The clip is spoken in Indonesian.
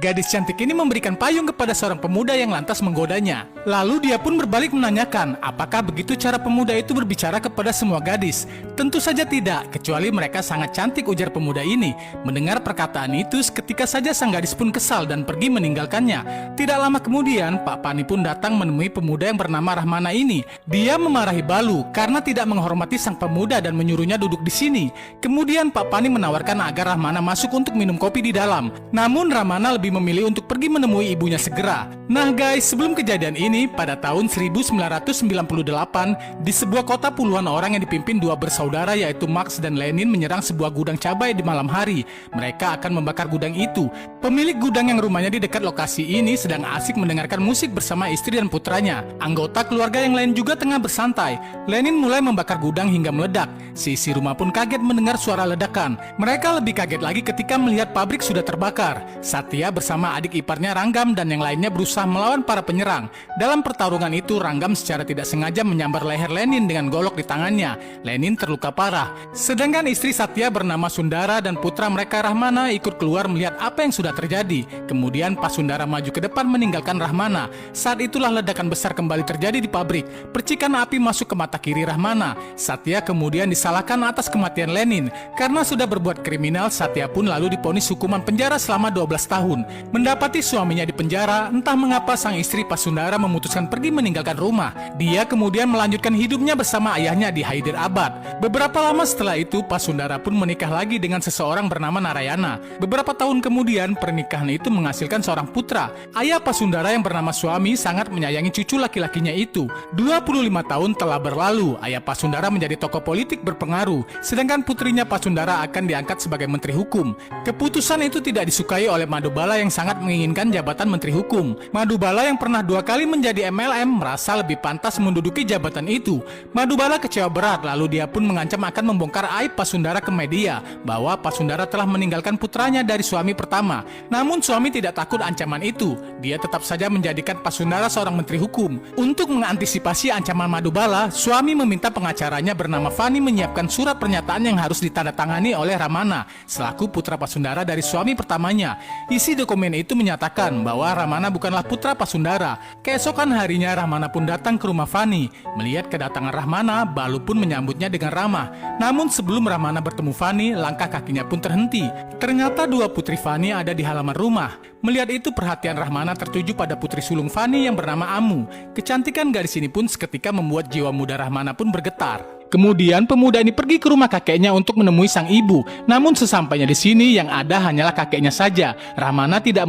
Gadis cantik ini memberikan payung kepada seorang pemuda yang lantas menggodanya. Lalu dia pun berbalik menanyakan, apakah begitu cara pemuda itu berbicara kepada semua gadis? Tentu saja tidak, kecuali mereka sangat cantik, ujar pemuda ini. Mendengar perkataan itu, seketika saja sang gadis pun kesal dan pergi meninggalkannya. Tidak lama kemudian, Pak Pani pun datang menemui pemuda yang bernama Rahmana ini. Dia memarahi Balu karena tidak menghormati sang pemuda dan menyuruhnya duduk di sini. Kemudian Pak Pani menawarkan agar Rahmana masuk untuk minum kopi di dalam. Namun Rahmana lebih memilih untuk pergi menemui ibunya segera. Nah guys, sebelum kejadian ini, pada tahun 1998, di sebuah kota puluhan orang yang dipimpin dua bersaudara yaitu Marx dan Lenin menyerang sebuah gudang cabai di malam hari. Mereka akan membakar gudang itu. Pemilik gudang yang rumahnya di dekat lokasi ini sedang asik mendengarkan musik bersama istri dan putranya. Anggota keluarga yang lain juga tengah bersantai. Lenin mulai membakar gudang hingga meledak. Si isi rumah pun kaget mendengar suara ledakan. Mereka lebih kaget lagi ketika melihat pabrik sudah terbakar. Satya bersama adik iparnya Ranggam dan yang lainnya berusaha melawan para penyerang. Dalam pertarungan itu, Ranggam secara tidak sengaja menyambar leher Lenin dengan golok di tangannya. Lenin terluka parah. Sedangkan istri Satya bernama Sundara dan putra mereka Rahmana ikut keluar melihat apa yang sudah terjadi. Kemudian pas Sundara maju ke depan meninggalkan Rahmana. Saat itulah ledakan besar kembali terjadi di pabrik. Percikan api masuk ke mata kiri Rahmana. Satya kemudian disalahkan atas kematian Lenin. Karena sudah berbuat kriminal, Satya pun lalu divonis hukuman penjara selama 12 tahun. Mendapati suaminya di penjara, entah mengapa sang istri Pasundara memutuskan pergi meninggalkan rumah. Dia kemudian melanjutkan hidupnya bersama ayahnya di Hyderabad. Beberapa lama setelah itu, Pasundara pun menikah lagi dengan seseorang bernama Narayana. Beberapa tahun kemudian, pernikahan itu menghasilkan seorang putra. Ayah Pasundara yang bernama Suami sangat menyayangi cucu laki-lakinya itu. 25 tahun telah berlalu, ayah Pasundara menjadi tokoh politik berpengaruh, sedangkan putrinya Pasundara akan diangkat sebagai menteri hukum. Keputusan itu tidak disukai oleh Madubala yang sangat menginginkan jabatan Menteri Hukum. Madubala yang pernah 2 kali menjadi MLM merasa lebih pantas menduduki jabatan itu. Madubala kecewa berat, lalu dia pun mengancam akan membongkar aib Pasundara ke media bahwa Pasundara telah meninggalkan putranya dari suami pertama. Namun suami tidak takut ancaman itu. Dia tetap saja menjadikan Pasundara seorang Menteri Hukum. Untuk mengantisipasi ancaman Madubala, suami meminta pengacaranya bernama Fani menyiapkan surat pernyataan yang harus ditandatangani oleh Ramana selaku putra Pasundara dari suami pertamanya. Isi dokumen itu menyatakan bahwa Ramana bukanlah putra Pasundara. Keesokan harinya Ramana pun datang ke rumah Fani. Melihat kedatangan Ramana, Balu pun menyambutnya dengan ramah. Namun sebelum Ramana bertemu Fani, langkah kakinya pun terhenti. Ternyata dua putri Fani ada di halaman rumah. Melihat itu perhatian Rahmana tertuju pada putri sulung Fani yang bernama Amu. Kecantikan gadis ini pun seketika membuat jiwa muda Rahmana pun bergetar. Kemudian pemuda ini pergi ke rumah kakeknya untuk menemui sang ibu. Namun sesampainya di sini yang ada hanyalah kakeknya saja. Rahmana tidak melihat